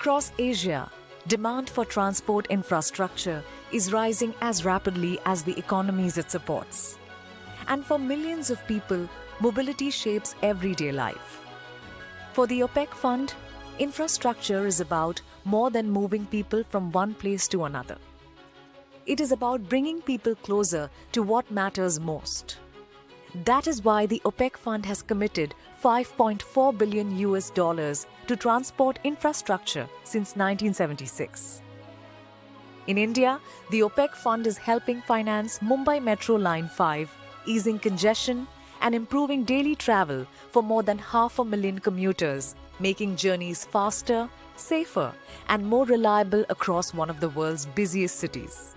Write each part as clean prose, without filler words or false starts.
Across Asia, demand for transport infrastructure is rising as rapidly as the economies it supports. And for millions of people, mobility shapes everyday life. For the OPEC Fund, infrastructure is about more than moving people from one place to another. It is about bringing people closer to what matters most. That is why the OPEC Fund has committed $5.4 billion to transport infrastructure since 1976. In India, the OPEC Fund is helping finance Mumbai Metro Line 5, easing congestion and improving daily travel for more than 500,000 commuters, making journeys faster, safer, and more reliable across one of the world's busiest cities.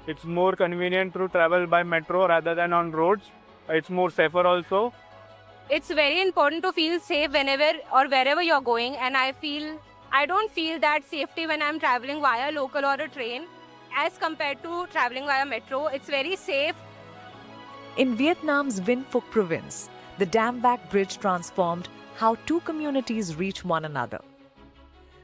It's more convenient to travel by metro rather than on roads. It's more safer also. It's very important to feel safe whenever or wherever you're going, and I don't feel that safety when I'm traveling via local or a train as compared to traveling via metro. It's very safe. In Vietnam's Vinh Phuc province, the Dam Vac Bridge transformed how two communities reach one another.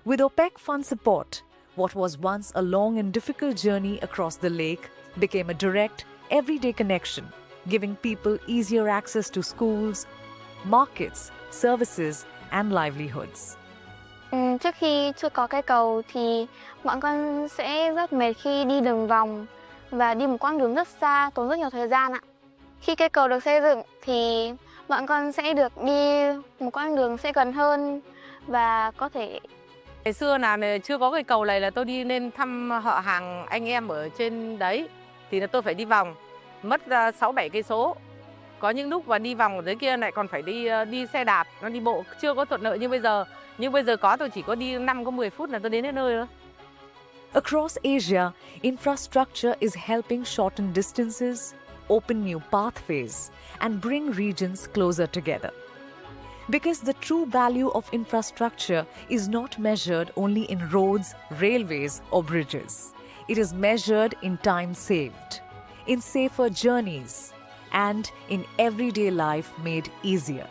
With OPEC Fund support, what was once a long and difficult journey across the lake became a direct, everyday connection, giving people easier access to schools, markets, services, and livelihoods. Trước khi chưa có cây cầu thì bọn con sẽ rất mệt khi đi đường vòng và đi một quãng đường rất xa, tốn rất nhiều thời gian ạ. Khi cây cầu được xây dựng thì bọn con sẽ được đi một quãng đường sẽ gần hơn và có thể. Ngày xưa là chưa có cây cầu này là tôi đi lên thăm họ hàng anh em ở trên đấy thì là tôi phải đi vòng mất 6-7 cây số. Có những lúc mà đi vòng ở dưới kia lại còn phải đi xe đạp, nó đi bộ chưa có thuận lợi như bây giờ. Nhưng bây giờ tôi chỉ có đi 5-10 phút là tôi đến nơi thôi. Across Asia, infrastructure is helping shorten distances, open new pathways, and bring regions closer together. Because the true value of infrastructure is not measured only in roads, railways, or bridges. It is measured in time saved, in safer journeys, and in everyday life made easier.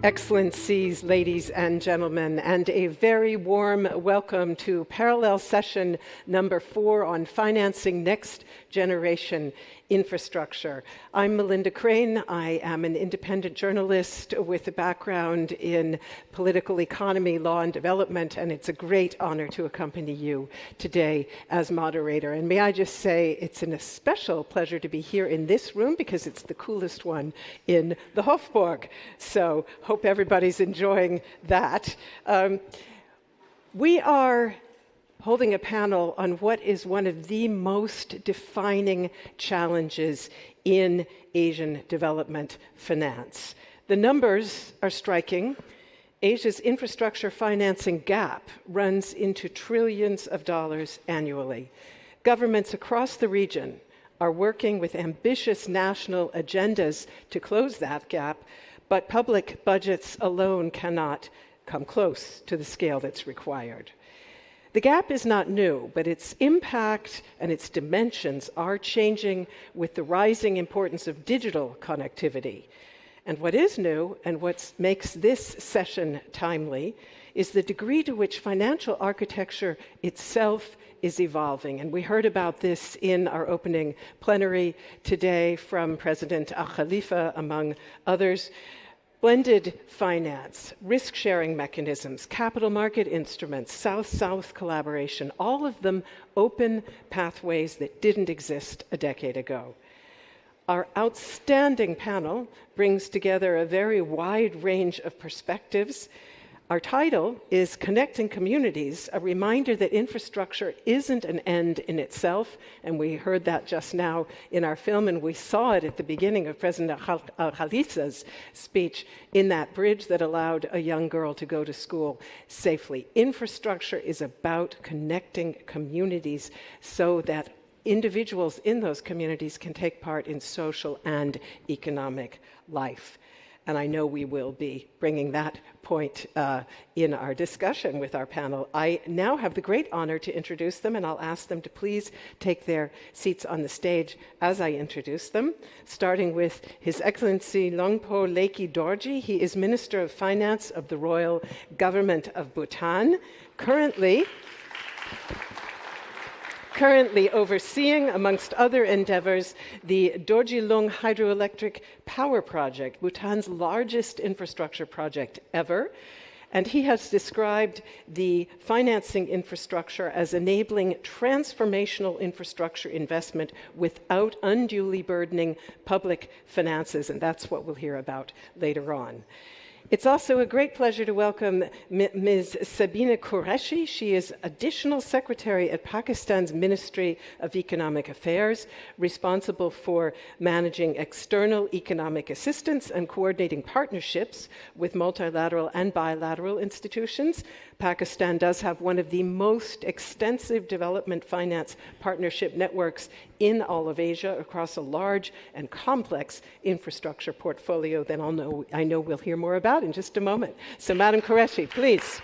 Excellencies, ladies and gentlemen, and a very warm welcome to parallel session number 4 on financing next generation infrastructure. I'm Melinda Crane. I am an independent journalist with a background in political economy, law, and development, and it's a great honor to accompany you today as moderator. And may I just say, it's an especial pleasure to be here in this room because it's the coolest one in the Hofburg. So hope everybody's enjoying that. We are holding a panel on what is one of the most defining challenges in Asian development finance. The numbers are striking. Asia's infrastructure financing gap runs into trillions of dollars annually. Governments across the region are working with ambitious national agendas to close that gap, but public budgets alone cannot come close to the scale that's required. The gap is not new, but its impact and its dimensions are changing with the rising importance of digital connectivity. And what is new, and what makes this session timely, is the degree to which financial architecture itself is evolving. And we heard about this in our opening plenary today from President Al Khalifa, among others. Blended finance, risk-sharing mechanisms, capital market instruments, South-South collaboration, all of them open pathways that didn't exist a decade ago. Our outstanding panel brings together a very wide range of perspectives. Our title is Connecting Communities, a reminder that infrastructure isn't an end in itself, and we heard that just now in our film, and we saw it at the beginning of President Al-Khalifa's speech in that bridge that allowed a young girl to go to school safely. Infrastructure is about connecting communities so that individuals in those communities can take part in social and economic life. And I know we will be bringing that point in our discussion with our panel. I now have the great honor to introduce them, and I'll ask them to please take their seats on the stage as I introduce them, starting with His Excellency Longpo Leki Dorji. He is Minister of Finance of the Royal Government of Bhutan, currently overseeing, amongst other endeavors, the Dorjilung Hydroelectric Power Project, Bhutan's largest infrastructure project ever. And he has described the financing infrastructure as enabling transformational infrastructure investment without unduly burdening public finances, and that's what we'll hear about later on. It's also a great pleasure to welcome Ms. Sabina Qureshi. She is Additional Secretary at Pakistan's Ministry of Economic Affairs, responsible for managing external economic assistance and coordinating partnerships with multilateral and bilateral institutions. Pakistan does have one of the most extensive development finance partnership networks in all of Asia across a large and complex infrastructure portfolio that I know we'll hear more about in just a moment. So, Madam Qureshi, please.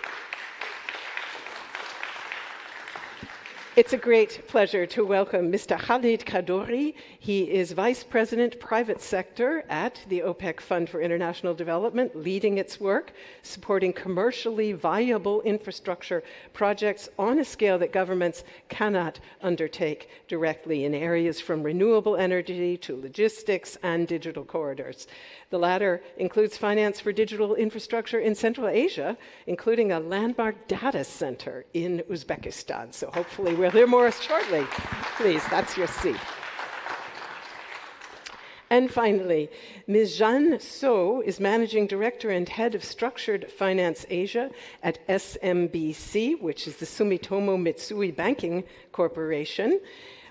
It's a great pleasure to welcome Mr. Khalid Kadori. He is Vice President, Private Sector at the OPEC Fund for International Development, leading its work, supporting commercially viable infrastructure projects on a scale that governments cannot undertake directly in areas from renewable energy to logistics and digital corridors. The latter includes finance for digital infrastructure in Central Asia, including a landmark data center in Uzbekistan. So hopefully we'll hear more shortly. Please, that's your seat. And finally, Ms. Jeanne So is Managing Director and Head of Structured Finance Asia at SMBC, which is the Sumitomo Mitsui Banking Corporation,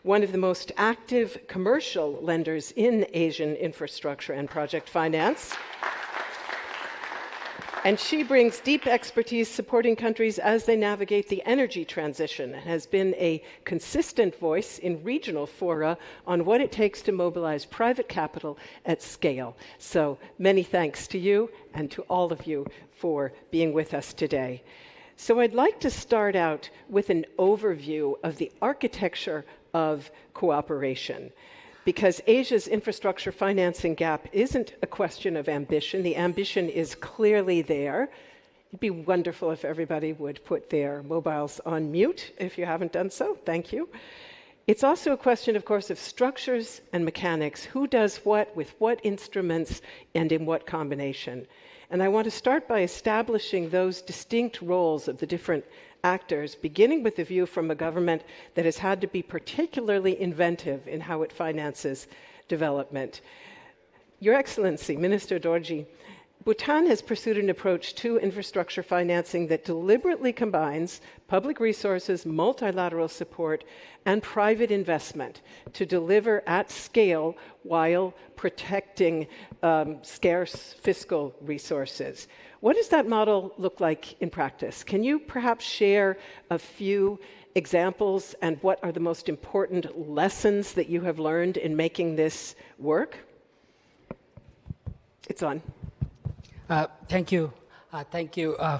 one of the most active commercial lenders in Asian infrastructure and project finance. And she brings deep expertise supporting countries as they navigate the energy transition and has been a consistent voice in regional fora on what it takes to mobilize private capital at scale. So many thanks to you and to all of you for being with us today. So I'd like to start out with an overview of the architecture of cooperation, because Asia's infrastructure financing gap isn't a question of ambition. The ambition is clearly there. It'd be wonderful if everybody would put their mobiles on mute if you haven't done so. Thank you. It's also a question, of course, of structures and mechanics. Who does what, with what instruments, and in what combination? And I want to start by establishing those distinct roles of the different actors, beginning with the view from a government that has had to be particularly inventive in how it finances development. Your Excellency, Minister Dorji, Bhutan has pursued an approach to infrastructure financing that deliberately combines public resources, multilateral support, and private investment to deliver at scale while protecting scarce fiscal resources. What does that model look like in practice? Can you perhaps share a few examples and what are the most important lessons that you have learned in making this work? It's on. Thank you.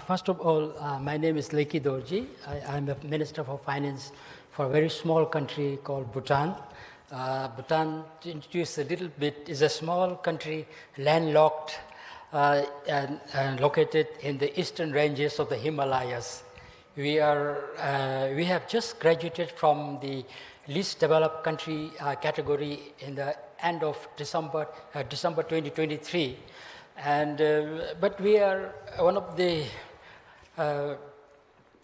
First of all, my name is Leki Dorji. I'm a Minister for Finance for a very small country called Bhutan. Bhutan, to introduce a little bit, is a small country, landlocked, and located in the eastern ranges of the Himalayas. We have just graduated from the least developed country category in the end of December 2023. But we are one of the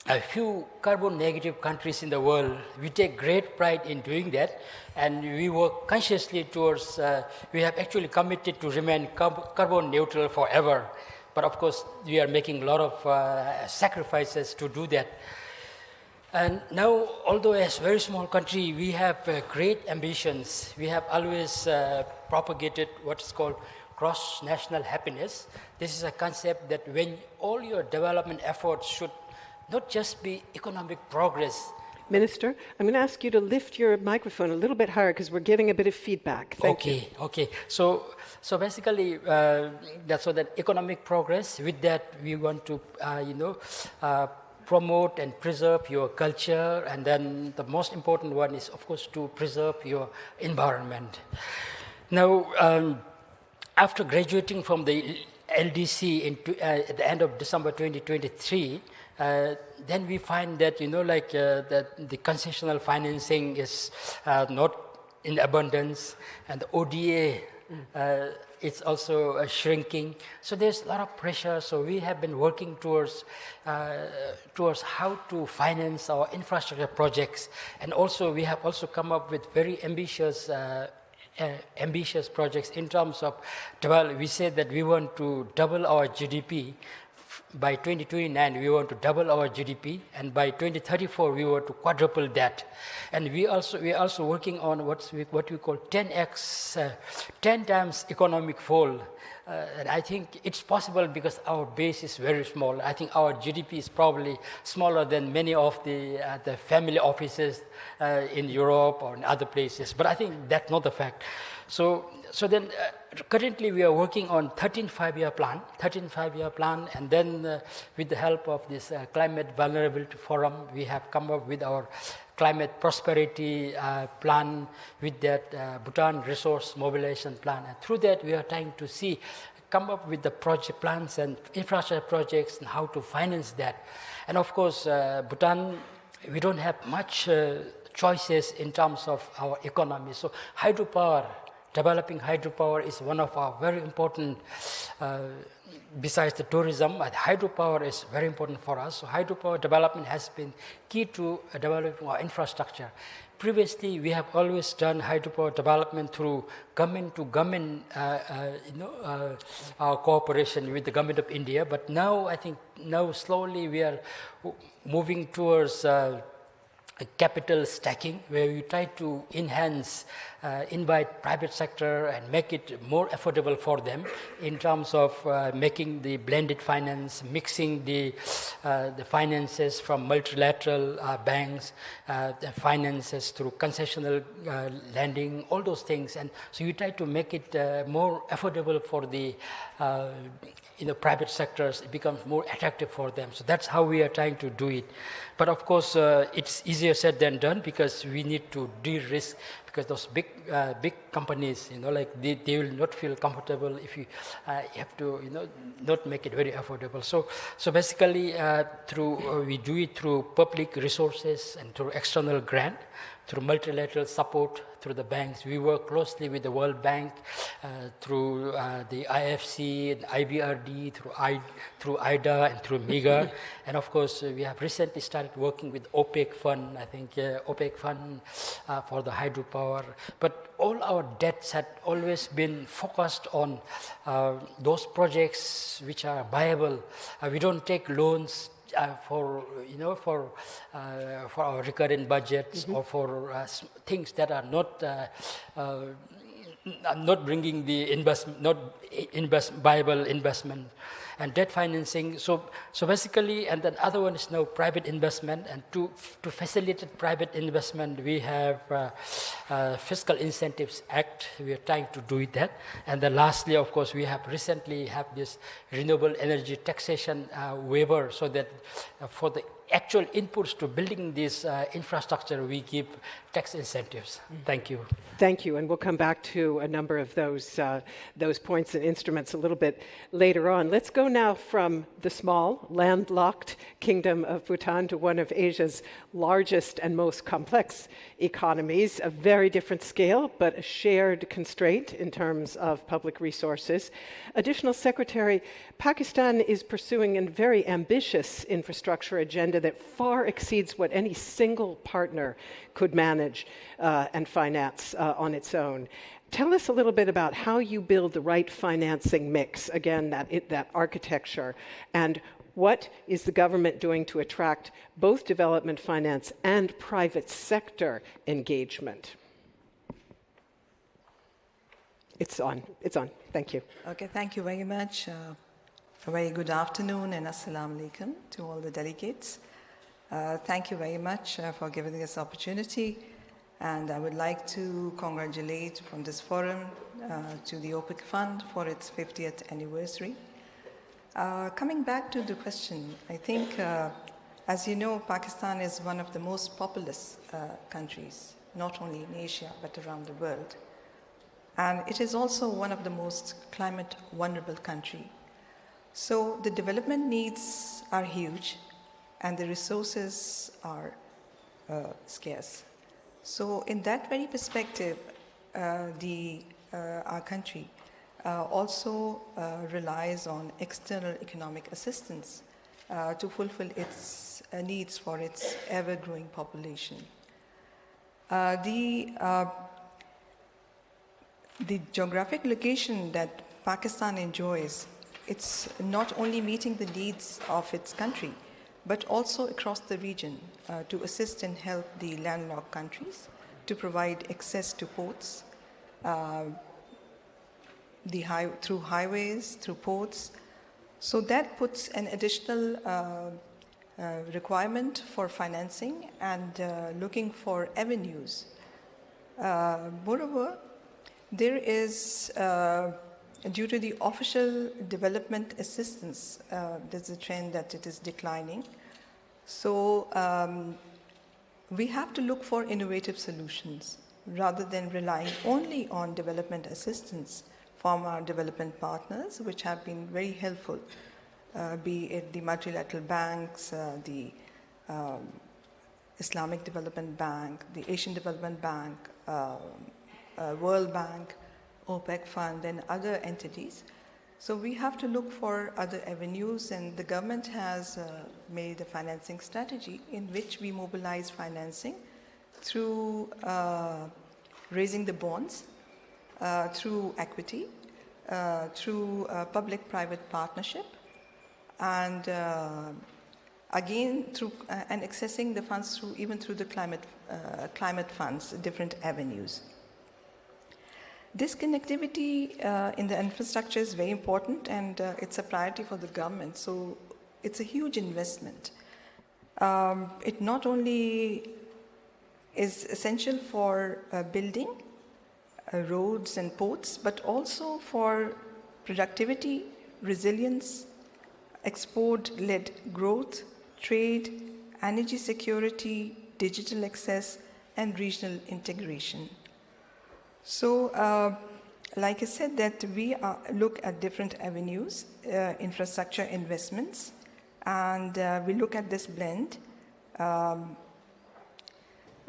a few carbon negative countries in the world. We take great pride in doing that, and we work consciously towards, we have actually committed to remain carbon neutral forever. But of course, we are making a lot of sacrifices to do that. And now, although as a very small country, we have great ambitions. We have always propagated what's called cross-national happiness. This is a concept that when all your development efforts should not just be economic progress. Minister, I'm going to ask you to lift your microphone a little bit higher because we're getting a bit of feedback. Thank you. Okay. So basically, that's so that economic progress. With that, we want to, promote and preserve your culture, and then the most important one is, of course, to preserve your environment. Now, after graduating from the LDC at the end of December 2023, then we find that that the concessional financing is not in abundance, and the ODA it's also shrinking. So there's a lot of pressure. So we have been working towards how to finance our infrastructure projects, and also we have also come up with very ambitious projects in terms of develop. We said that we want to double our GDP. By 2029, we want to double our GDP, and by 2034, we want to quadruple that. And we are also working on what we call 10x, 10 times economic fall. And I think it's possible because our base is very small. I think our GDP is probably smaller than many of the family offices in Europe or in other places. But I think that's not the fact. So then currently we are working on 13 5-year plan, and then with the help of this Climate Vulnerability Forum, we have come up with our climate prosperity plan, with that Bhutan resource mobilization plan. And through that, we are trying to come up with the project plans and infrastructure projects and how to finance that. And of course, Bhutan, we don't have much choices in terms of our economy. So hydropower, developing hydropower is one of our very important, besides the tourism, hydropower is very important for us. So hydropower development has been key to developing our infrastructure. Previously, we have always done hydropower development through government-to-government cooperation with the government of India. But now, I think slowly we are moving towards capital stacking, where we try to invite private sector and make it more affordable for them in terms of making the blended finance, mixing the finances from multilateral banks, the finances through concessional lending, all those things. And so we try to make it more affordable for the private sectors. It becomes more attractive for them. So that's how we are trying to do it. But of course, it's easier said than done, because we need to de-risk, because those big companies, they will not feel comfortable if you have to, not make it very affordable. So basically, we do it through public resources and through external grant, through multilateral support, through the banks. We work closely with the World Bank, through the IFC, and IBRD, through IDA, and through MIGA. And of course, we have recently started working with OPEC fund, OPEC fund for the hydropower. But all our debts had always been focused on those projects which are viable. We don't take loans for our recurrent budgets, or for things that are not bringing the viable investment and debt financing. So basically, and then other one is now private investment, and to facilitate private investment, we have Fiscal Incentives Act. We are trying to do that. And then lastly, of course, we have recently have this renewable energy taxation waiver, so that for the actual inputs to building this infrastructure, we give tax incentives. Thank you. Thank you, and we'll come back to a number of those points and instruments a little bit later on. Let's go now from the small, landlocked kingdom of Bhutan to one of Asia's largest and most complex economies, a very different scale, but a shared constraint in terms of public resources. Additional Secretary, Pakistan is pursuing a very ambitious infrastructure agenda that far exceeds what any single partner could manage and finance on its own. Tell us a little bit about how you build the right financing mix, again, that architecture, and what is the government doing to attract both development finance and private sector engagement? It's on. Thank you. Okay, thank you very much. A very good afternoon and assalamu alaikum to all the delegates. Thank you very much for giving this opportunity. And I would like to congratulate from this forum to the OPEC Fund for its 50th anniversary. Coming back to the question, I think, as you know, Pakistan is one of the most populous countries, not only in Asia, but around the world. And it is also one of the most climate vulnerable countries. So the development needs are huge and the resources are scarce. So in that very perspective, our country also relies on external economic assistance to fulfill its needs for its ever-growing population. The geographic location that Pakistan enjoys, it's not only meeting the needs of its country, but also across the region to assist and help the landlocked countries to provide access to ports, through highways, through ports. So that puts an additional requirement for financing and looking for avenues. Moreover, there is, due to the official development assistance, there's a trend that it is declining. So we have to look for innovative solutions rather than relying only on development assistance from our development partners, which have been very helpful, be it the multilateral banks, the Islamic Development Bank, the Asian Development Bank, World Bank, OPEC Fund, and other entities. So we have to look for other avenues, and the government has made a financing strategy in which we mobilize financing through raising the bonds, through equity, through public-private partnership, and again through and accessing the funds through even through the climate funds, different avenues. This connectivity in the infrastructure is very important, and it's a priority for the government. So it's a huge investment. It not only is essential for building roads and ports, but also for productivity, resilience, export-led growth, trade, energy security, digital access, and regional integration. So, like I said, that we look at different avenues, infrastructure investments, and we look at this blend.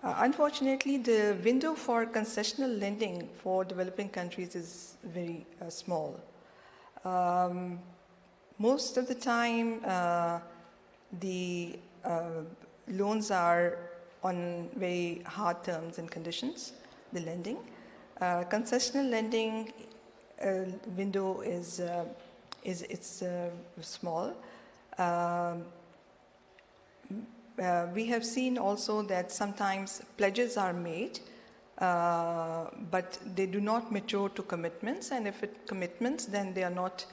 Unfortunately, the window for concessional lending for developing countries is very small. Most of the time, the loans are on very hard terms and conditions, the lending. Concessional lending window is small. We have seen also that sometimes pledges are made, but they do not mature to commitments, and if it commitments, then they are not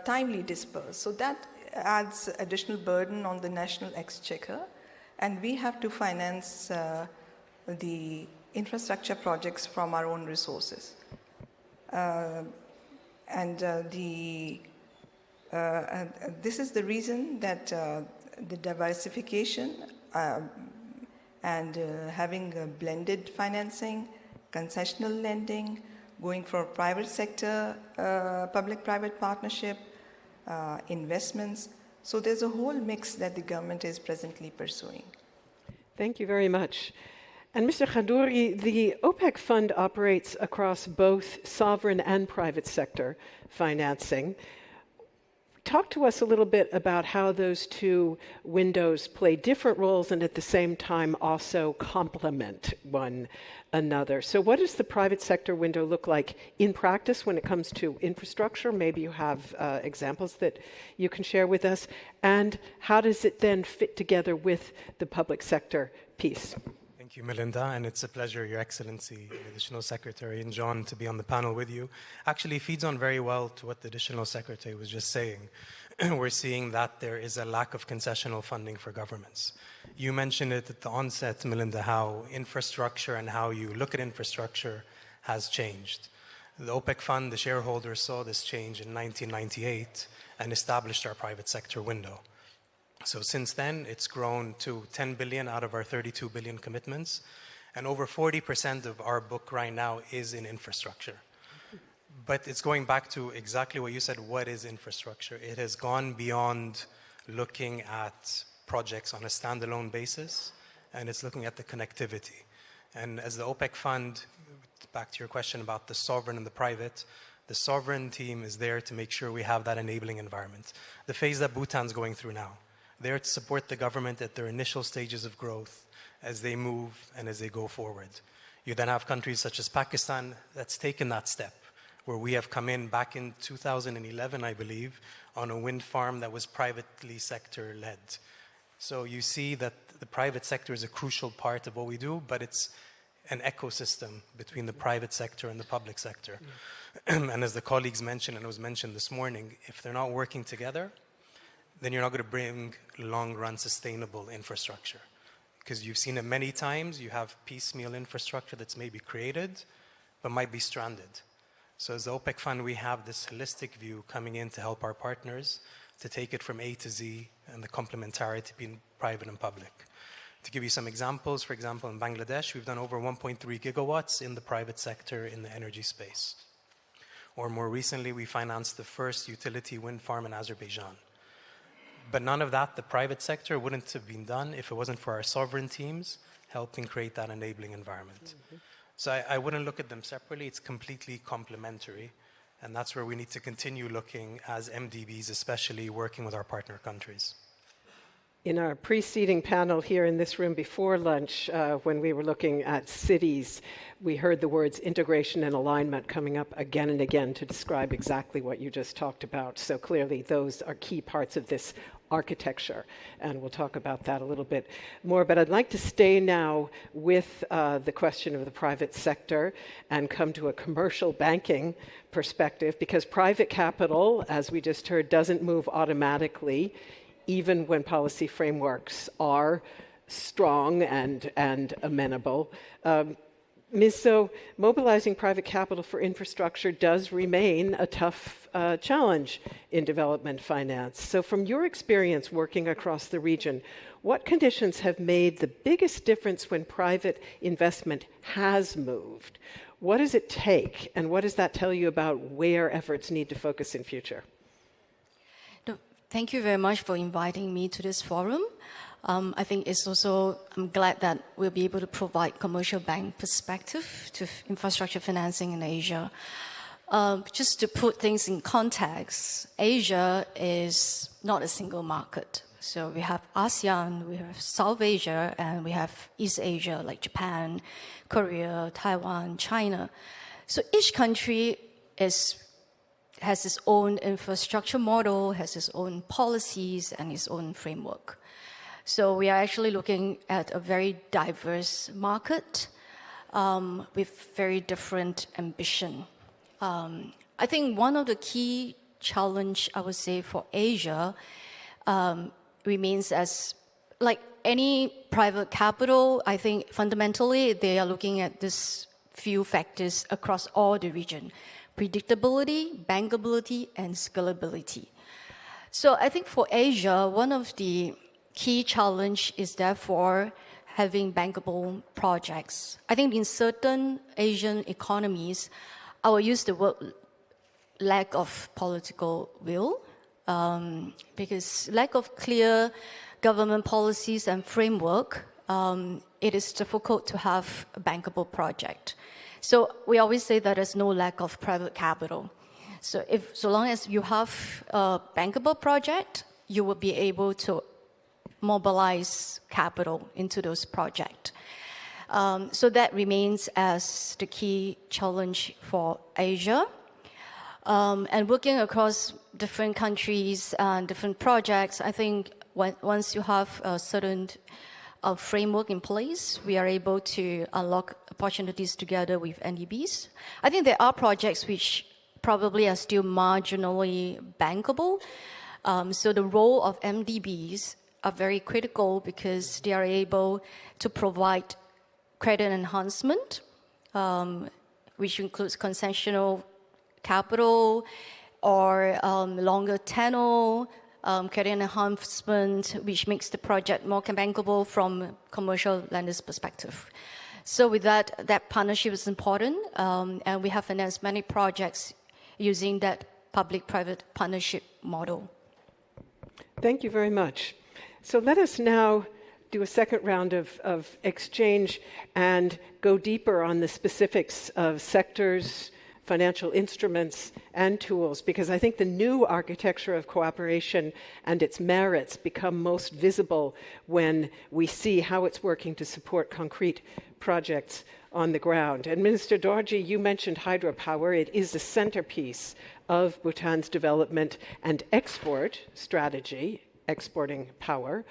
timely dispersed. So that adds additional burden on the national exchequer, and we have to finance the infrastructure projects from our own resources. This is the reason that the diversification and having a blended financing, concessional lending, going for private sector, public-private partnership, investments. So there's a whole mix that the government is presently pursuing. Thank you very much. And Mr. Khadouri, the OPEC Fund operates across both sovereign and private sector financing. Talk to us a little bit about how those two windows play different roles and at the same time also complement one another. So what does the private sector window look like in practice when it comes to infrastructure? Maybe you have examples that you can share with us. And how does it then fit together with the public sector piece? Thank you, Melinda, and it's a pleasure, Your Excellency, the Additional Secretary, and John, to be on the panel with you. Actually feeds on very well to what the Additional Secretary was just saying. we're seeing that there is a lack of concessional funding for governments. You mentioned it at the onset, Melinda, how infrastructure and how you look at infrastructure has changed. The OPEC fund, the shareholders saw this change in 1998 and established our private sector window. So since then, it's grown to 10 billion out of our 32 billion commitments, and over 40% of our book right now is in infrastructure. But it's going back to exactly what you said, what is infrastructure? It has gone beyond looking at projects on a standalone basis, and it's looking at the connectivity. And as the OPEC fund, back to your question about the sovereign and the private, the sovereign team is there to make sure we have that enabling environment. The phase that Bhutan's going through now, there to support the government at their initial stages of growth as they move and as they go forward. You then have countries such as Pakistan that's taken that step, where we have come in back in 2011, I believe, on a wind farm that was privately sector-led. So you see that the private sector is a crucial part of what we do, but it's an ecosystem between the private sector and the public sector. And as the colleagues mentioned, and it was mentioned this morning, if they're not working together, then you're not going to bring long-run sustainable infrastructure. Because you've seen it many times, you have piecemeal infrastructure that's maybe created, but might be stranded. So as the OPEC fund, we have this holistic view coming in to help our partners to take it from A to Z and the complementarity between private and public. To give you some examples, for example, in Bangladesh, we've done over 1.3 gigawatts in the private sector in the energy space. Or more recently, we financed the first utility wind farm in Azerbaijan. But none of that, the private sector, wouldn't have been done if it wasn't for our sovereign teams helping create that enabling environment. So I wouldn't look at them separately. It's completely complementary. And that's where we need to continue looking as MDBs, especially working with our partner countries. In our preceding panel here in this room before lunch, when we were looking at cities, we heard the words integration and alignment coming up again and again to describe exactly what you just talked about. So clearly those are key parts of this architecture, and we'll talk about that a little bit more. But I'd like to stay now with the question of the private sector and come to a commercial banking perspective, because private capital, as we just heard, doesn't move automatically, even when policy frameworks are strong and amenable. Ms. So, mobilizing private capital for infrastructure does remain a tough challenge in development finance. So from your experience working across the region, what conditions have made the biggest difference when private investment has moved? What does it take, and what does that tell you about where efforts need to focus in future? Thank you very much for inviting me to this forum. I think it's also, I'm glad that we'll be able to provide commercial bank perspective to infrastructure financing in Asia. Just to put things in context, Asia is not a single market. So we have ASEAN, we have South Asia, and we have East Asia like Japan, Korea, Taiwan, China. So each country has its own infrastructure model, has its own policies and its own framework. So we are actually looking at a very diverse market with very different ambition. I think one of the key challenge, I would say, for Asia remains as, like any private capital, I think fundamentally they are looking at this few factors across all the region: predictability, bankability, and scalability. So I think for Asia, one of the key challenge is therefore having bankable projects. I think in certain Asian economies, I will use the word lack of political will, because lack of clear government policies and framework, it is difficult to have a bankable project. So we always say that there's no lack of private capital. So so long as you have a bankable project, you will be able to mobilize capital into those projects. So that remains as the key challenge for Asia. And working across different countries and different projects, I think once you have a certain framework in place, we are able to unlock opportunities together with NDBs. I think there are projects which probably are still marginally bankable, So the role of MDBs are very critical because they are able to provide credit enhancement, which includes concessional capital or longer tenor, credit enhancement, which makes the project more bankable from commercial lenders' perspective. So with that, that partnership is important, and we have financed many projects using that public-private partnership model. Thank you very much. So let us now do a second round of exchange and go deeper on the specifics of sectors, financial instruments, and tools, because I think the new architecture of cooperation and its merits become most visible when we see how it's working to support concrete projects on the ground. And Minister Dorji, you mentioned hydropower. It is the centerpiece of Bhutan's development and export strategy, exporting power.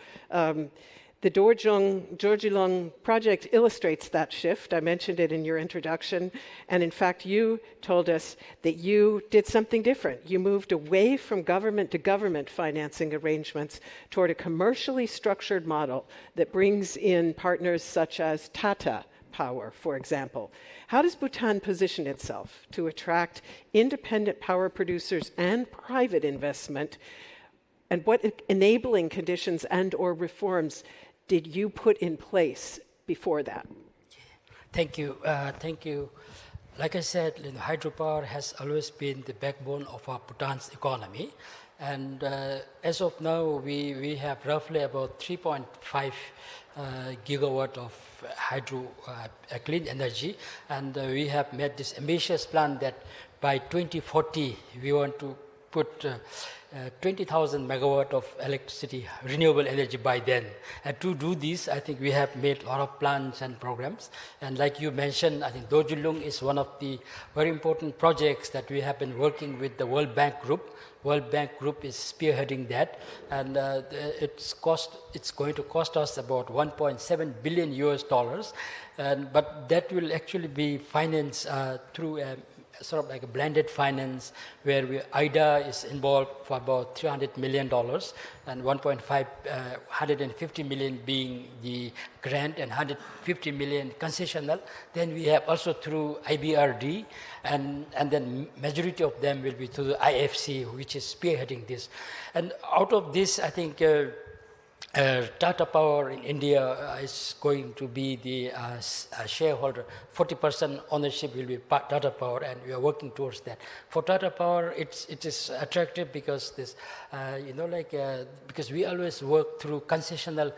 The Dorjilung project illustrates that shift. I mentioned it in your introduction. And in fact, you told us that you did something different. You moved away from government-to-government financing arrangements toward a commercially structured model that brings in partners such as Tata Power, for example. How does Bhutan position itself to attract independent power producers and private investment? And what enabling conditions and or reforms did you put in place before that? Thank you. Thank you. Like I said, hydropower has always been the backbone of our Bhutan's economy. And as of now, we have roughly about 3.5 gigawatt of hydro clean energy. And we have made this ambitious plan that by 2040, we want to put 20,000 megawatt of electricity, renewable energy by then. And to do this, I think we have made a lot of plans and programs. And like you mentioned, I think Dorjilung is one of the very important projects that we have been working with the World Bank Group. World Bank Group is spearheading that, and it's going to cost us about 1.7 billion US dollars. But that will actually be financed through sort of like a blended finance, where IDA is involved for about $300 million, and 150 million being the grant and 150 million concessional. Then we have also through IBRD, and then majority of them will be through the IFC, which is spearheading this. And out of this, I think Tata Power in India is going to be the shareholder. 40% ownership will be Tata Power, and we are working towards that. For Tata Power, it is attractive because this, because we always work through concessional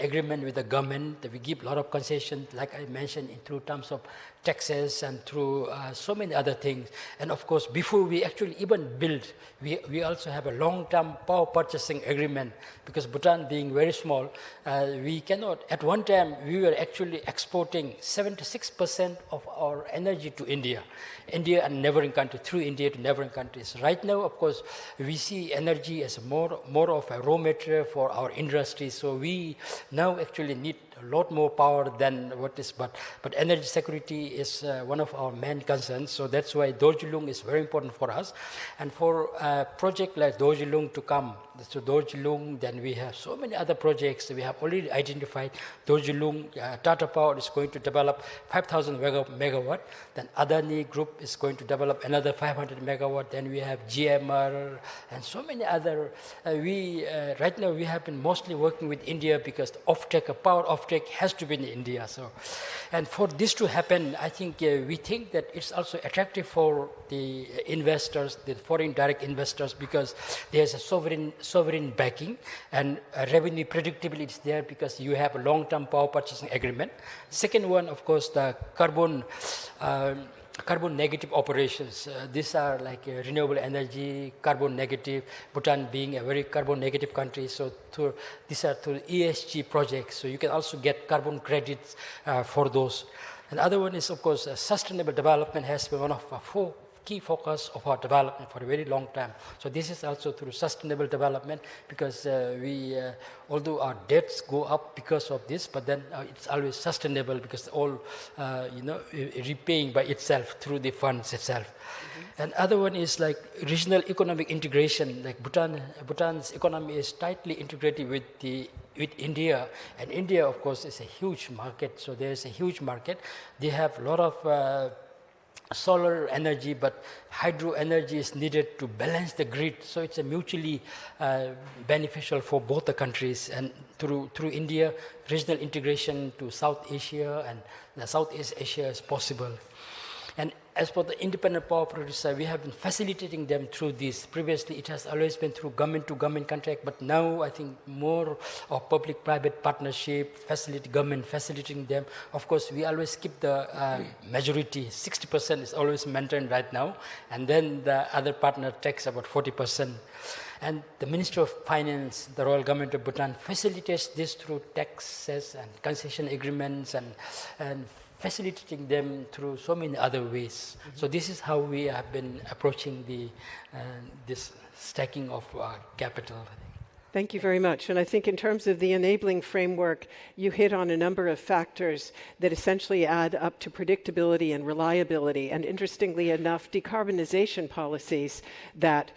agreement with the government. We give a lot of concessions, like I mentioned, through terms of taxes and through so many other things. And of course, before we actually even build, we also have a long-term power purchasing agreement, because Bhutan being very small, we cannot, at one time, we were actually exporting 76% of our energy to India and neighboring countries, through India to neighboring countries. Right now, of course, we see energy as more of a raw material for our industry. So we now actually need a lot more power than what is, but energy security is one of our main concerns. So that's why Dorjilung is very important for us. And for a project like Dorjilung to come, so Dorjilung, then we have so many other projects. We have already identified Dorjilung. Tata Power is going to develop 5,000 megawatt. Then Adani Group is going to develop another 500 megawatt. Then we have GMR and so many other. Right now we have been mostly working with India, because power offtake has to be in India. So, and for this to happen, I think we think that it's also attractive for the investors, the foreign direct investors, because there's a sovereign backing, and revenue predictability is there because you have a long-term power purchasing agreement. Second one, of course, the carbon negative operations. These are like renewable energy, carbon negative, Bhutan being a very carbon negative country. So these are through ESG projects. So you can also get carbon credits for those. And the other one is, of course, sustainable development has been one of our 4 key focus of our development for a very long time. So this is also through sustainable development, because although our debts go up because of this, but then it's always sustainable, because all, repaying by itself through the funds itself. Mm-hmm. And other one is like regional economic integration. Like Bhutan's economy is tightly integrated with India, and India, of course, is a huge market. So there's a huge market. They have a lot of solar energy, but hydro energy is needed to balance the grid. So it's a mutually beneficial for both the countries. And through India, regional integration to South Asia and Southeast Asia is possible. And as for the independent power producer, we have been facilitating them through this. Previously, it has always been through government-to-government contract, but now I think more of public-private partnership, government facilitating them. Of course, we always keep the majority. 60% is always maintained right now, and then the other partner takes about 40%. And the Ministry of Finance, the Royal Government of Bhutan, facilitates this through taxes and concession agreements and facilitating them through so many other ways. Mm-hmm. So this is how we have been approaching this stacking of capital. Thank you very much. And I think in terms of the enabling framework, you hit on a number of factors that essentially add up to predictability and reliability. And interestingly enough, decarbonization policies that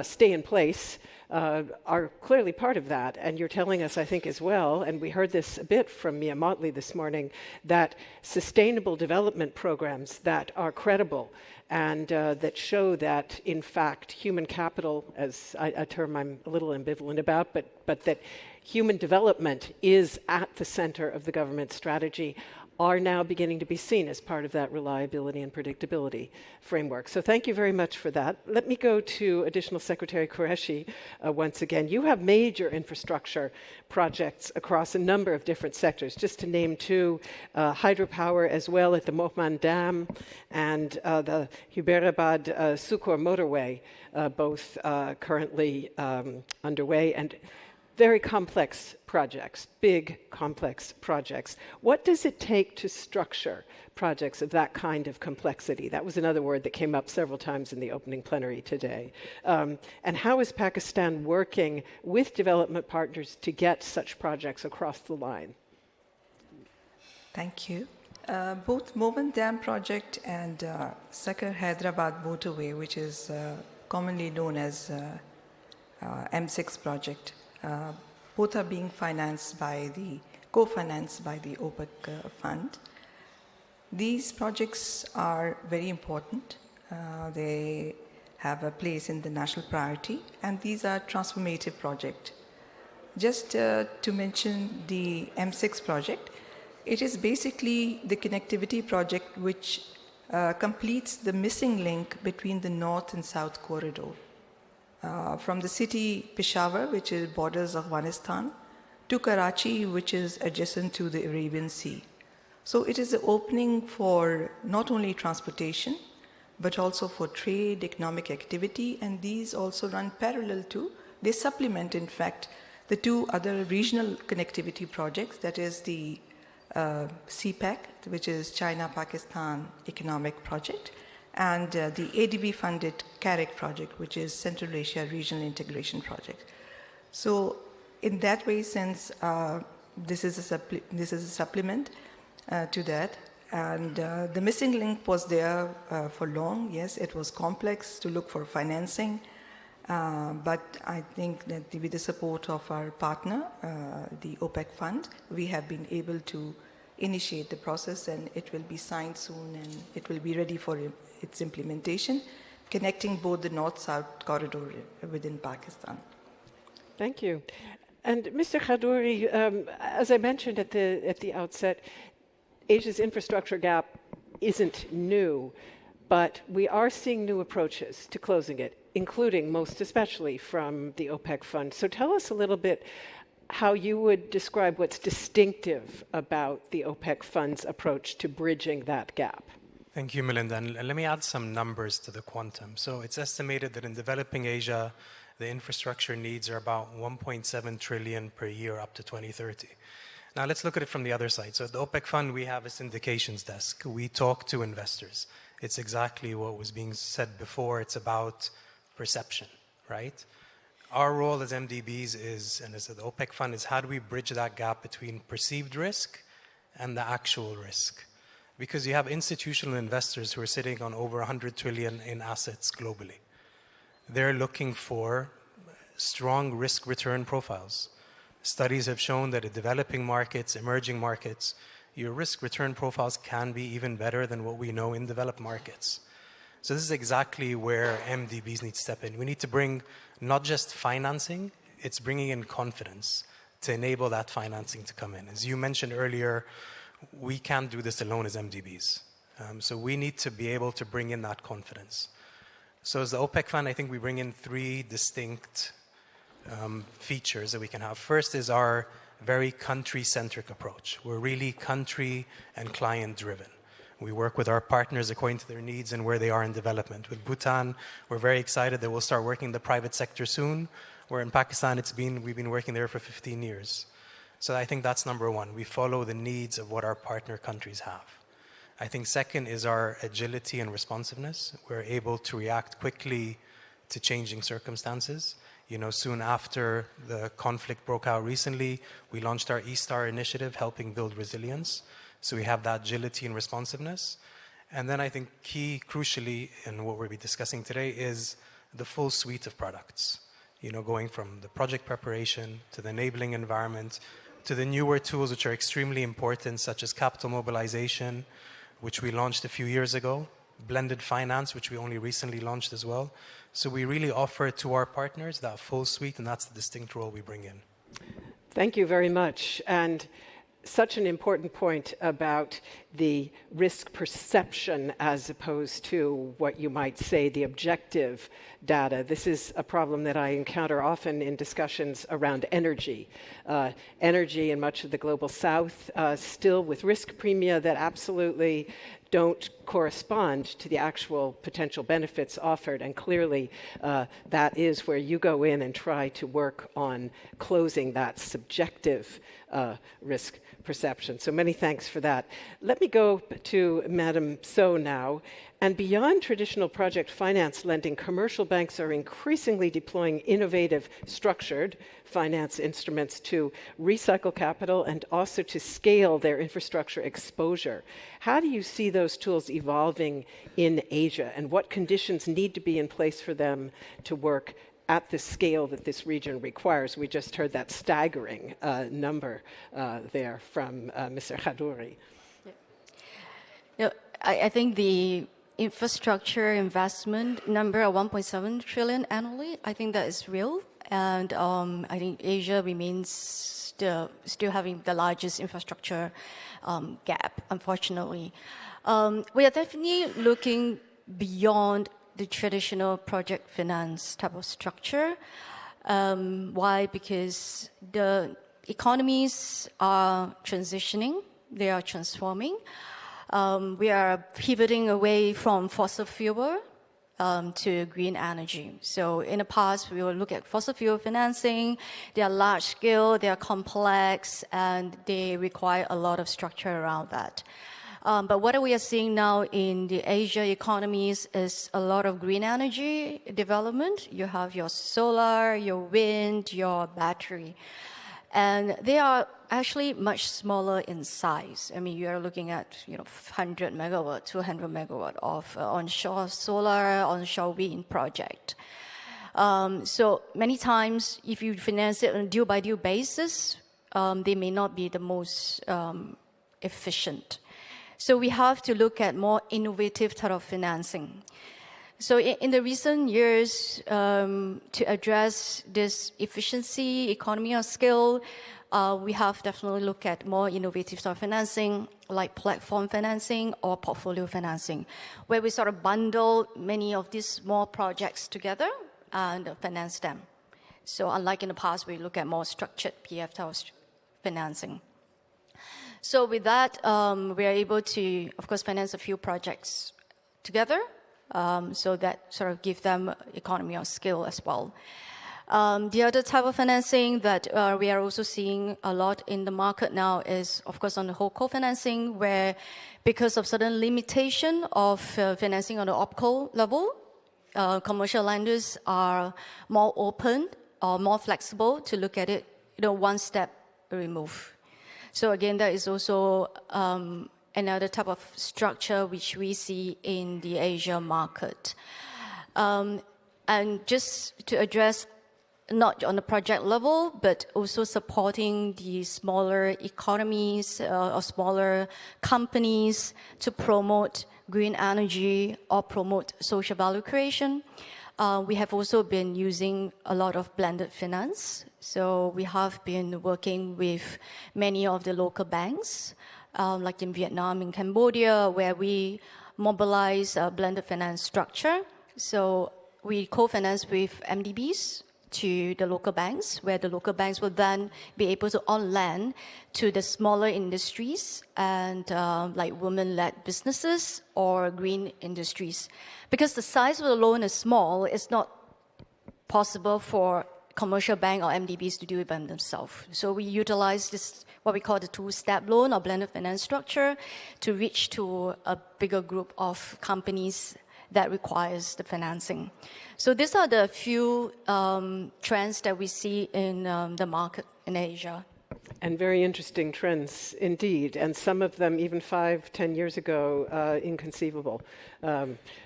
stay in place are clearly part of that. And you're telling us, I think, as well, and we heard this a bit from Mia Motley this morning, that sustainable development programs that are credible and that show that, in fact, human capital, as a term I'm a little ambivalent about, but that human development is at the center of the government strategy, are now beginning to be seen as part of that reliability and predictability framework. So thank you very much for that. Let me go to Additional Secretary Qureshi once again. You have major infrastructure projects across a number of different sectors. Just to name two, hydropower as well at the Mohman Dam and the Hyderabad Sukur motorway, both currently underway, and very complex projects, big complex projects. What does it take to structure projects of that kind of complexity? That was another word that came up several times in the opening plenary today. And how is Pakistan working with development partners to get such projects across the line? Thank you. Both Mohman Dam project and Sakar Hyderabad motorway, which is commonly known as M6 project, both are being co-financed by the OPEC fund. These projects are very important. They have a place in the national priority, and these are transformative projects. Just to mention the M6 project, it is basically the connectivity project which completes the missing link between the north and south corridor. From the city Peshawar, which is borders Afghanistan, to Karachi, which is adjacent to the Arabian Sea. So it is an opening for not only transportation, but also for trade, economic activity, and these also run parallel to, they supplement, in fact, the two other regional connectivity projects, that is the CPEC, which is China-Pakistan Economic Project, and the ADB-funded CAREC project, which is Central Asia Regional Integration Project. So in that way, since this is a supplement to that, and the missing link was there for long. Yes, it was complex to look for financing, but I think that with the support of our partner, the OPEC fund, we have been able to initiate the process, and it will be signed soon, and it will be ready for its implementation, connecting both the north-south corridor within Pakistan. Thank you. And Mr. Khadouri, as I mentioned at the outset, Asia's infrastructure gap isn't new, but we are seeing new approaches to closing it, including most especially from the OPEC fund. So tell us a little bit how you would describe what's distinctive about the OPEC fund's approach to bridging that gap. Thank you, Melinda. And let me add some numbers to the quantum. So it's estimated that in developing Asia, the infrastructure needs are about 1.7 trillion per year up to 2030. Now let's look at it from the other side. So at the OPEC fund, we have a syndications desk. We talk to investors. It's exactly what was being said before. It's about perception, right? Our role as MDBs is, and as the OPEC fund, is how do we bridge that gap between perceived risk and the actual risk? Because you have institutional investors who are sitting on over 100 trillion in assets globally. They're looking for strong risk-return profiles. Studies have shown that in developing markets, emerging markets, your risk-return profiles can be even better than what we know in developed markets. So this is exactly where MDBs need to step in. We need to bring not just financing, it's bringing in confidence to enable that financing to come in. As you mentioned earlier, we can't do this alone as MDBs. So we need to be able to bring in that confidence. So as the OPEC fund, I think we bring in three distinct features that we can have. First is our very country-centric approach. We're really country and client-driven. We work with our partners according to their needs and where they are in development. With Bhutan, we're very excited that we'll start working in the private sector soon, where in Pakistan we've been working there for 15 years. So I think that's number one. We follow the needs of what our partner countries have. I think second is our agility and responsiveness. We're able to react quickly to changing circumstances. You know, soon after the conflict broke out recently, we launched our E-Star initiative, helping build resilience. So we have that agility and responsiveness. And then I think crucially, in what we'll be discussing today, is the full suite of products. You know, going from the project preparation to the enabling environment, to the newer tools which are extremely important, such as capital mobilization, which we launched a few years ago, blended finance, which we only recently launched as well. So we really offer to our partners that full suite, and that's the distinct role we bring in. Thank you very much. And such an important point about the risk perception as opposed to what you might say the objective data. This is a problem that I encounter often in discussions around energy. Energy in much of the global south still with risk premia that absolutely don't correspond to the actual potential benefits offered. And clearly, that is where you go in and try to work on closing that subjective risk perception. So many thanks for that. Let me go to Madam So now. And beyond traditional project finance lending, commercial banks are increasingly deploying innovative structured finance instruments to recycle capital and also to scale their infrastructure exposure. How do you see those tools evolving in Asia, and what conditions need to be in place for them to work at the scale that this region requires? We just heard that staggering number there from Mr. Khadouri. Yeah. I think the infrastructure investment number of 1.7 trillion annually, I think that is real. And I think Asia remains still having the largest infrastructure gap, unfortunately. We are definitely looking beyond the traditional project finance type of structure. Why? Because the economies are transitioning, they are transforming. We are pivoting away from fossil fuel to green energy. So in the past, we will look at fossil fuel financing. They are large scale, they are complex, and they require a lot of structure around that. But what we are seeing now in the Asia economies is a lot of green energy development. You have your solar, your wind, your battery. And they are actually much smaller in size. I mean, you are looking at 100 megawatt, 200 megawatt of onshore solar, onshore wind project. So many times, if you finance it on a deal-by-deal basis, they may not be the most efficient. So we have to look at more innovative type of financing. So in the recent years, to address this efficiency, economy of scale, we have definitely looked at more innovative sort of financing, like platform financing or portfolio financing, where we sort of bundle many of these small projects together and finance them. So unlike in the past, we look at more structured PF type of financing. So with that, we are able to, of course, finance a few projects together. So that sort of give them economy of scale as well. The other type of financing that we are also seeing a lot in the market now is, of course, on the whole co-financing, where because of certain limitation of financing on the OPCO level, commercial lenders are more open or more flexible to look at it, one step removed. So again, that is also another type of structure which we see in the Asia market. And just to address not on the project level, but also supporting the smaller economies or smaller companies to promote green energy or promote social value creation. We have also been using a lot of blended finance. So we have been working with many of the local banks, like in Vietnam and Cambodia, where we mobilize a blended finance structure. So we co-finance with MDBs to the local banks, where the local banks will then be able to on-lend to the smaller industries and like women-led businesses or green industries. Because the size of the loan is small, it's not possible for commercial bank or MDBs to do it by themselves. So we utilize this, what we call the two-step loan or blended finance structure, to reach to a bigger group of companies that requires the financing. So these are the few trends that we see in the market in Asia. And very interesting trends indeed, and some of them even 5-10 years ago inconceivable.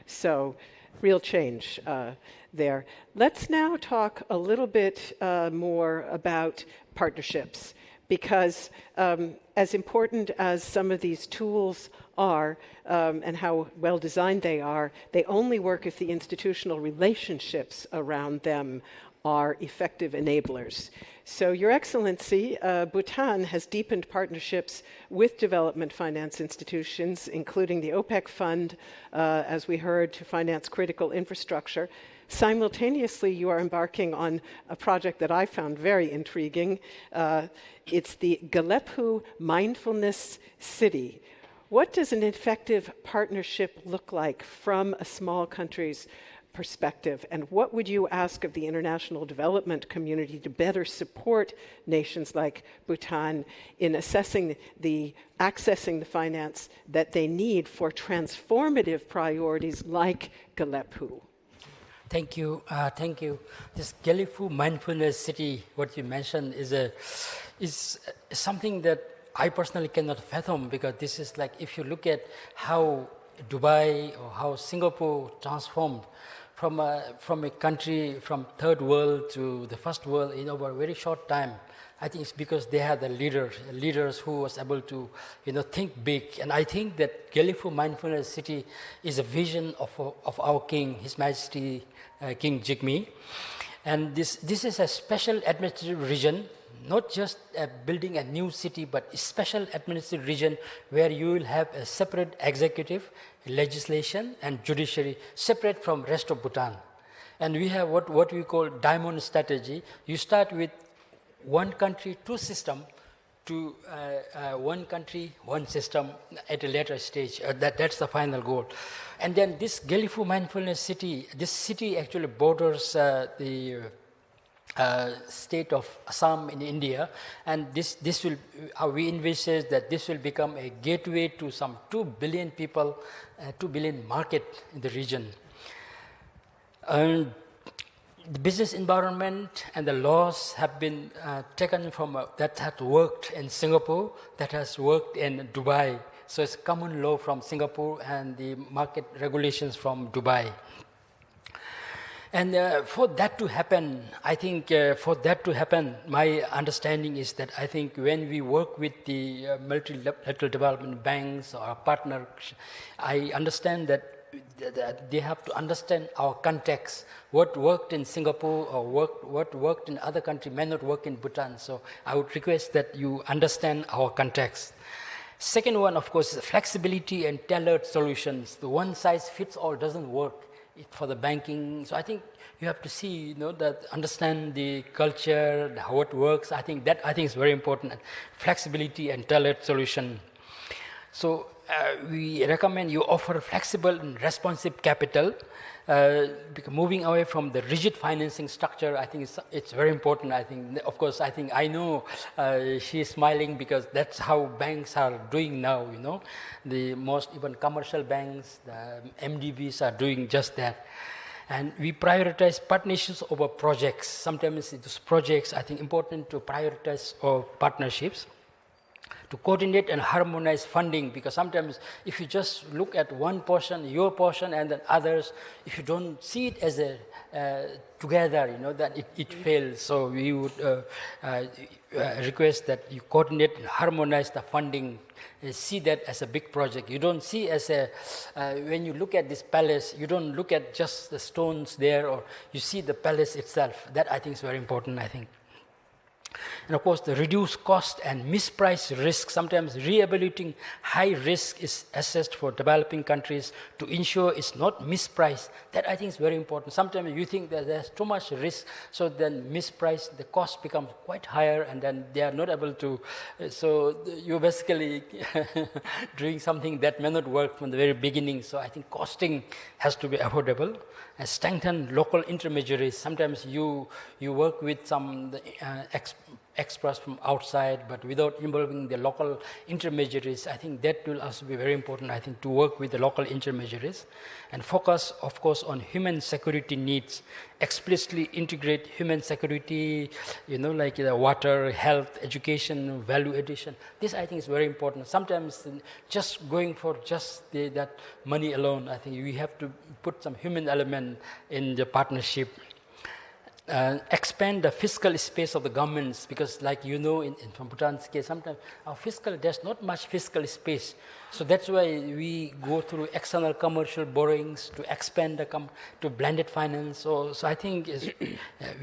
So real change there. Let's now talk a little bit more about partnerships, because as important as some of these tools are and how well designed they are, they only work if the institutional relationships around them are effective enablers. So, Your Excellency, Bhutan has deepened partnerships with development finance institutions, including the OPEC Fund, as we heard, to finance critical infrastructure. Simultaneously, you are embarking on a project that I found very intriguing. It's the Galephu Mindfulness City. What does an effective partnership look like from a small country's perspective, and what would you ask of the international development community to better support nations like Bhutan in accessing the finance that they need for transformative priorities like Galephu? Thank you. Thank you. This Galephu Mindfulness City, what you mentioned, is something that I personally cannot fathom, because this is like, if you look at how Dubai or how Singapore transformed from a country from third world to the first world in over a very short time. I think it's because they had the leaders who was able to, think big. And I think that Galephu Mindfulness City is a vision of our King, His Majesty King Jigme. And this is a special administrative region, not just building a new city, but a special administrative region where you will have a separate executive, legislation, and judiciary, separate from rest of Bhutan. And we have what we call diamond strategy. You start with one country, two system, to one country, one system at a later stage. That's the final goal. And then this Galephu Mindfulness City, this city actually borders the state of Assam in India, and this will, we envisage that this will become a gateway to some 2 billion people, 2 billion market in the region. And the business environment and the laws have been taken from that had worked in Singapore, that has worked in Dubai. So it's common law from Singapore and the market regulations from Dubai. And for that to happen, I think my understanding is that I think when we work with the multilateral development banks or our partners, I understand that they have to understand our context. What worked in Singapore or what worked in other countries may not work in Bhutan. So I would request that you understand our context. Second one, of course, is flexibility and tailored solutions. The one size fits all doesn't work for the banking. So I think you have to see, that understand the culture, how it works. I think is very important. Flexibility and tailored solution. So we recommend you offer flexible and responsive capital because moving away from the rigid financing structure, I think it's very important. I think, of course, I know she's smiling because that's how banks are doing now, you know. The most even commercial banks, the MDBs are doing just that. And we prioritize partnerships over projects. Sometimes these projects, I think, important to prioritize or partnerships, to coordinate and harmonize funding, because sometimes if you just look at one portion, your portion, and then others, if you don't see it as a together, you know, that it fails. So we would request that you coordinate and harmonize the funding. See that as a big project. You don't see as a, when you look at this palace, you don't look at just the stones there, or you see the palace itself. That I think is very important, I think. And of course, the reduced cost and mispriced risk. Sometimes rehabilitating high risk is assessed for developing countries to ensure it's not mispriced. That I think is very important. Sometimes you think that there's too much risk, so then mispriced, the cost becomes quite higher, and then they are not able to. So you're basically doing something that may not work from the very beginning. So I think costing has to be affordable. And strengthen local intermediaries. Sometimes you work with some experts from outside, but without involving the local intermediaries. I think that will also be very important, I think, to work with the local intermediaries. And focus, of course, on human security needs. Explicitly integrate human security, you know, like water, health, education, value addition. This, I think, is very important. Sometimes just going for just that money alone, I think we have to put some human element in the partnership. Expand the fiscal space of the governments, because like you know, in Bhutan's case, sometimes our fiscal, there's not much fiscal space. So that's why we go through external commercial borrowings to expand to blended finance. So I think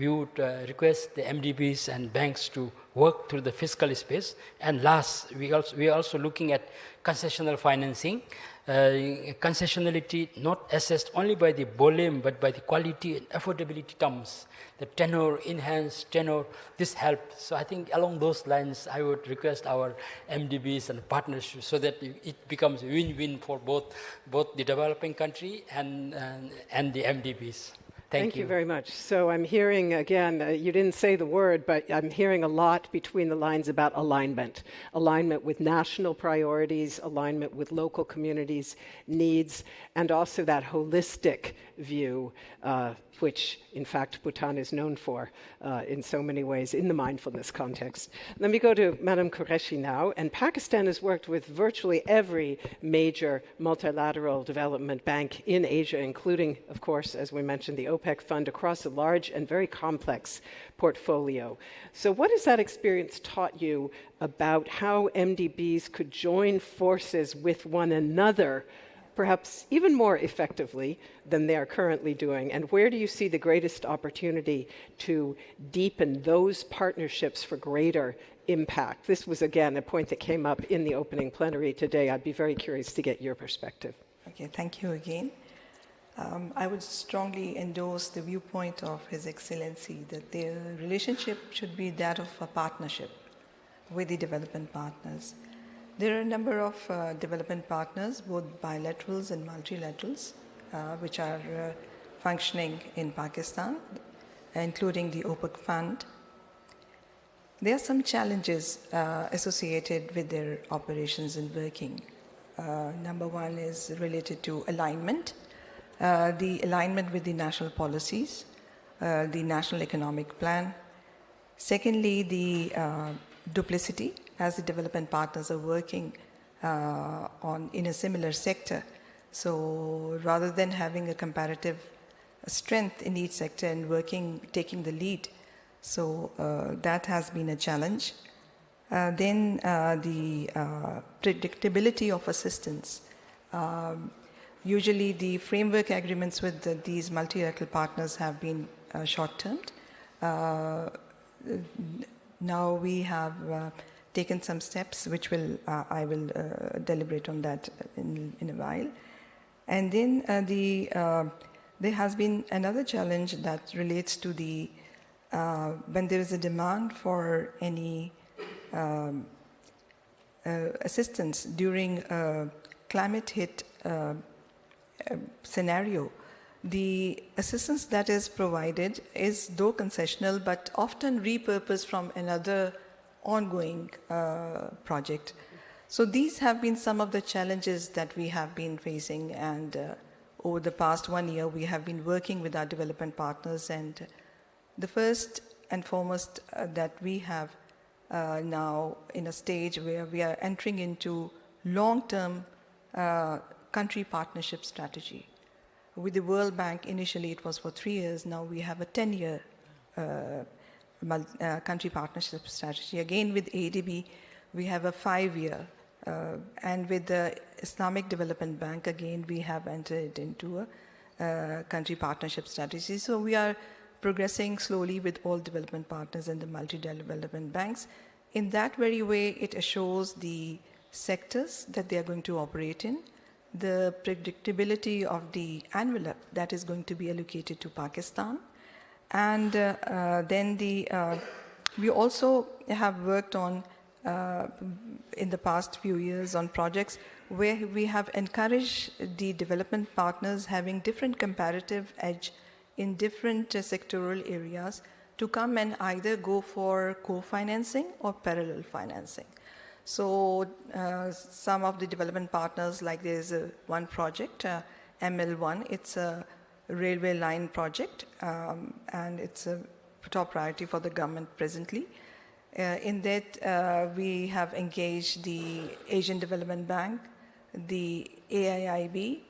we would request the MDBs and banks to work through the fiscal space. And last, we are also looking at concessional financing. Concessionality not assessed only by the volume, but by the quality and affordability terms. The tenor, enhanced tenor, this helps. So I think along those lines, I would request our MDBs and partners so that it becomes win-win for both the developing country and the MDBs. Thank you very much. So I'm hearing, again, you didn't say the word, but I'm hearing a lot between the lines about alignment. Alignment with national priorities, alignment with local communities' needs, and also that holistic view, which, in fact, Bhutan is known for in so many ways in the mindfulness context. Let me go to Madam Qureshi now. And Pakistan has worked with virtually every major multilateral development bank in Asia, including, of course, as we mentioned, the OPEC fund, across a large and very complex portfolio. So what has that experience taught you about how MDBs could join forces with one another, perhaps even more effectively than they are currently doing? And where do you see the greatest opportunity to deepen those partnerships for greater impact? This was, again, a point that came up in the opening plenary today. I'd be very curious to get your perspective. Okay, thank you again. I would strongly endorse the viewpoint of His Excellency that the relationship should be that of a partnership with the development partners. There are a number of development partners, both bilaterals and multilaterals, which are functioning in Pakistan, including the OPEC fund. There are some challenges associated with their operations and working. Number one is related to alignment, the alignment with the national policies, the national economic plan. Secondly, the duplicity, as the development partners are working in a similar sector. So rather than having a comparative strength in each sector and taking the lead, so that has been a challenge. Then the predictability of assistance. Usually the framework agreements with these multilateral partners have been short-termed. Now we have taken some steps, which I will deliberate on that in a while. And then there has been another challenge that relates to the when there is a demand for any assistance during a climate hit scenario. The assistance that is provided is, though concessional, but often repurposed from another ongoing project. So these have been some of the challenges that we have been facing, and over the past 1 year, we have been working with our development partners, and the first and foremost that we have now in a stage where we are entering into long-term country partnership strategy. With the World Bank, initially it was for 3 years. Now we have a 10-year country partnership strategy. Again, with ADB, we have a 5-year. And with the Islamic Development Bank, again, we have entered into a country partnership strategy. So we are progressing slowly with all development partners and the multi-development banks. In that very way, it assures the sectors that they are going to operate in, the predictability of the envelope that is going to be allocated to Pakistan. And then we also have worked on, in the past few years, on projects where we have encouraged the development partners having different comparative edge in different sectoral areas to come and either go for co-financing or parallel financing. So some of the development partners, like there's one project, ML1, it's a railway line project, and it's a top priority for the government presently. In that, we have engaged the Asian Development Bank, the AIIB,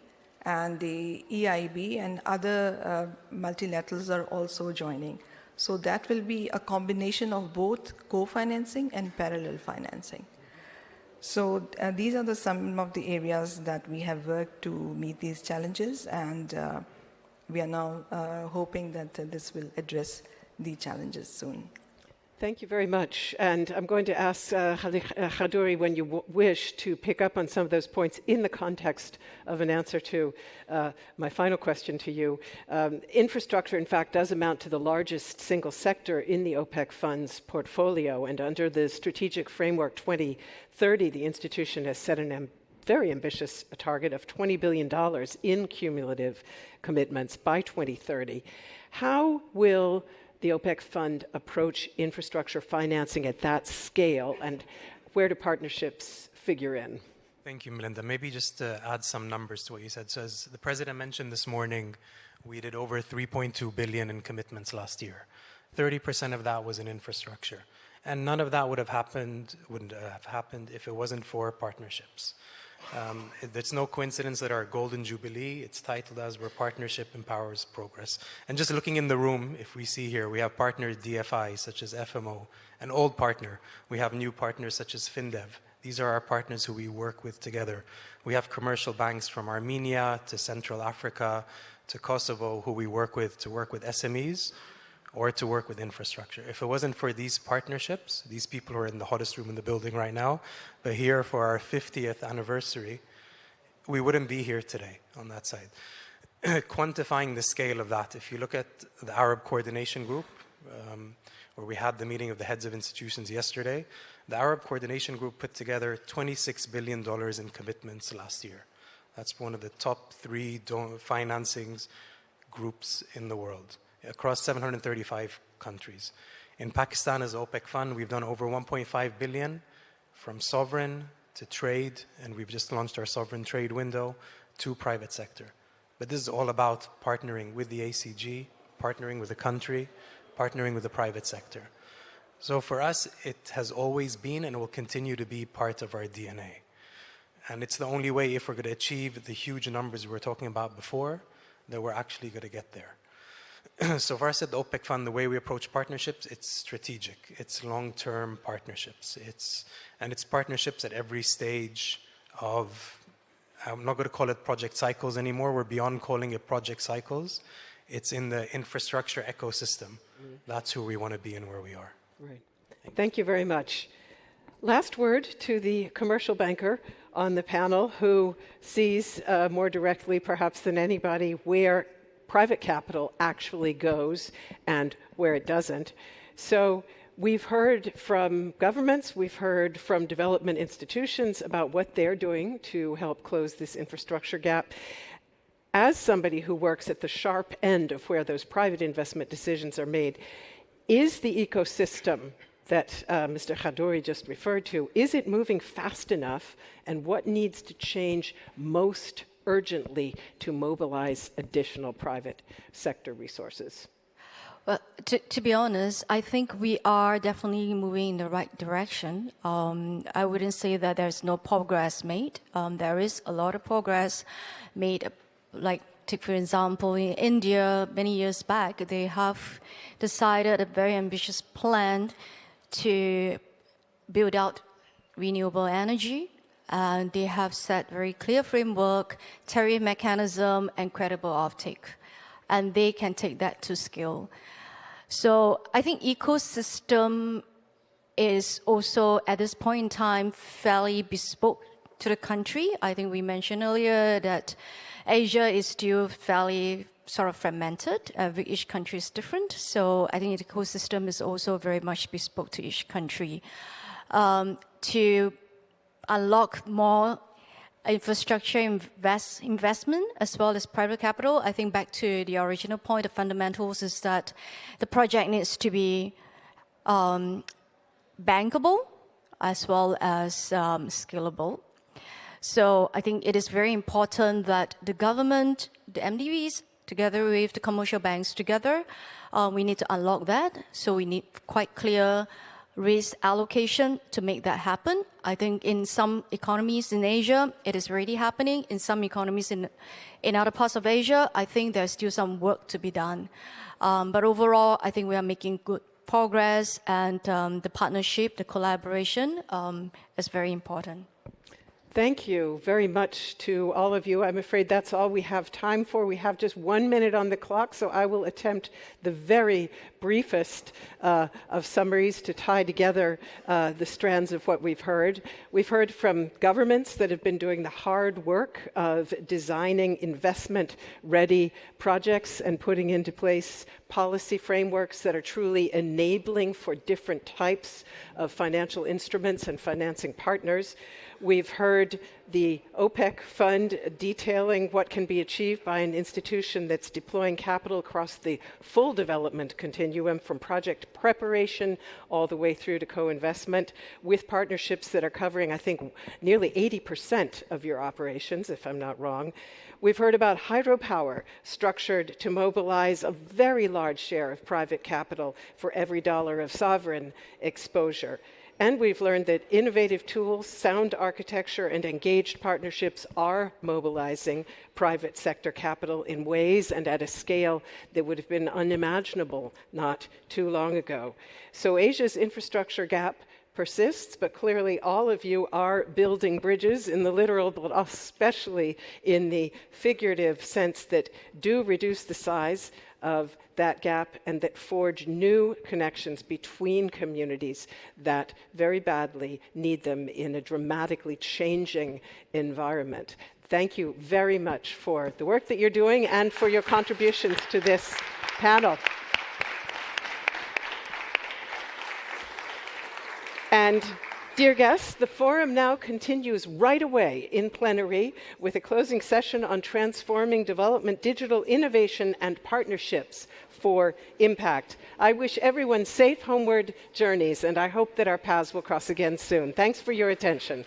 and the EIB, and other multilaterals are also joining. So that will be a combination of both co-financing and parallel financing. So these are some of the areas that we have worked to meet these challenges, and we are now hoping that this will address the challenges soon. Thank you very much. And I'm going to ask Khadouri, when you wish, to pick up on some of those points in the context of an answer to my final question to you. Infrastructure, in fact, does amount to the largest single sector in the OPEC fund's portfolio. And under the Strategic Framework 2030, the institution has set a very ambitious target of $20 billion in cumulative commitments by 2030. How will the OPEC fund approach infrastructure financing at that scale, and where do partnerships figure in? Thank you, Melinda. Maybe just to add some numbers to what you said. So as the President mentioned this morning, we did over $3.2 billion in commitments last year. 30% of that was in infrastructure. And none of that wouldn't have happened if it wasn't for partnerships. It's no coincidence that our Golden Jubilee, it's titled as Where Partnership Empowers Progress. And just looking in the room, if we see here, we have partner DFI such as FMO, an old partner. We have new partners such as FinDev. These are our partners who we work with together. We have commercial banks from Armenia to Central Africa to Kosovo who we work with to work with SMEs or to work with infrastructure. If it wasn't for these partnerships, these people who are in the hottest room in the building right now, but here for our 50th anniversary, we wouldn't be here today on that side. Quantifying the scale of that, if you look at the Arab Coordination Group, where we had the meeting of the heads of institutions yesterday, the Arab Coordination Group put together $26 billion in commitments last year. That's one of the top 3 financings groups in the world, across 735 countries. In Pakistan, as OPEC fund, we've done over 1.5 billion from sovereign to trade, and we've just launched our sovereign trade window to private sector. But this is all about partnering with the ACG, partnering with the country, partnering with the private sector. So for us, it has always been and will continue to be part of our DNA. And it's the only way, if we're going to achieve the huge numbers we were talking about before, that we're actually going to get there. So for us at the OPEC Fund, the way we approach partnerships, it's strategic. It's long-term partnerships. It's partnerships at every stage of, I'm not going to call it project cycles anymore. We're beyond calling it project cycles. It's in the infrastructure ecosystem. That's who we want to be and where we are. Right. Thank you very much. Last word to the commercial banker on the panel who sees more directly, perhaps than anybody, where private capital actually goes and where it doesn't. So we've heard from governments, we've heard from development institutions about what they're doing to help close this infrastructure gap. as somebody who works at the sharp end of where those private investment decisions are made, is the ecosystem that Mr. Khadouri just referred to, is it moving fast enough, and what needs to change most urgently to mobilize additional private sector resources? Well, to be honest, I think we are definitely moving in the right direction. I wouldn't say that there's no progress made. There is a lot of progress made. Like, take for example, in India, many years back, they have decided a very ambitious plan to build out renewable energy. And they have set very clear framework, tariff mechanism, and credible offtake. And they can take that to scale. So I think ecosystem is also, at this point in time, fairly bespoke to the country. I think we mentioned earlier that Asia is still fairly sort of fragmented. Each country is different. So I think the ecosystem is also very much bespoke to each country. To unlock more infrastructure investment as well as private capital, I think back to the original point, the fundamentals is that the project needs to be bankable as well as scalable. So I think it is very important that the government, the MDBs, together with the commercial banks together, we need to unlock that. So we need quite clear risk allocation to make that happen. I think in some economies in Asia, it is already happening. In some economies in other parts of Asia, I think there's still some work to be done. But overall, I think we are making good progress, and the partnership, the collaboration is very important. Thank you very much to all of you. I'm afraid that's all we have time for. We have just 1 minute on the clock, so I will attempt the very briefest of summaries to tie together the strands of what we've heard. We've heard from governments that have been doing the hard work of designing investment-ready projects and putting into place policy frameworks that are truly enabling for different types of financial instruments and financing partners. We've heard the OPEC fund detailing what can be achieved by an institution that's deploying capital across the full development continuum, from project preparation all the way through to co-investment, with partnerships that are covering, I think, nearly 80% of your operations, if I'm not wrong. We've heard about hydropower structured to mobilize a very large share of private capital for every dollar of sovereign exposure. And we've learned that innovative tools, sound architecture, and engaged partnerships are mobilizing private sector capital in ways and at a scale that would have been unimaginable not too long ago. So Asia's infrastructure gap persists, but clearly all of you are building bridges in the literal, but especially in the figurative sense, that do reduce the size of that gap and that forge new connections between communities that very badly need them in a dramatically changing environment. Thank you very much for the work that you're doing and for your contributions to this panel. And dear guests, the forum now continues right away in plenary with a closing session on transforming development, digital innovation, and partnerships for impact. I wish everyone safe homeward journeys, and I hope that our paths will cross again soon. Thanks for your attention.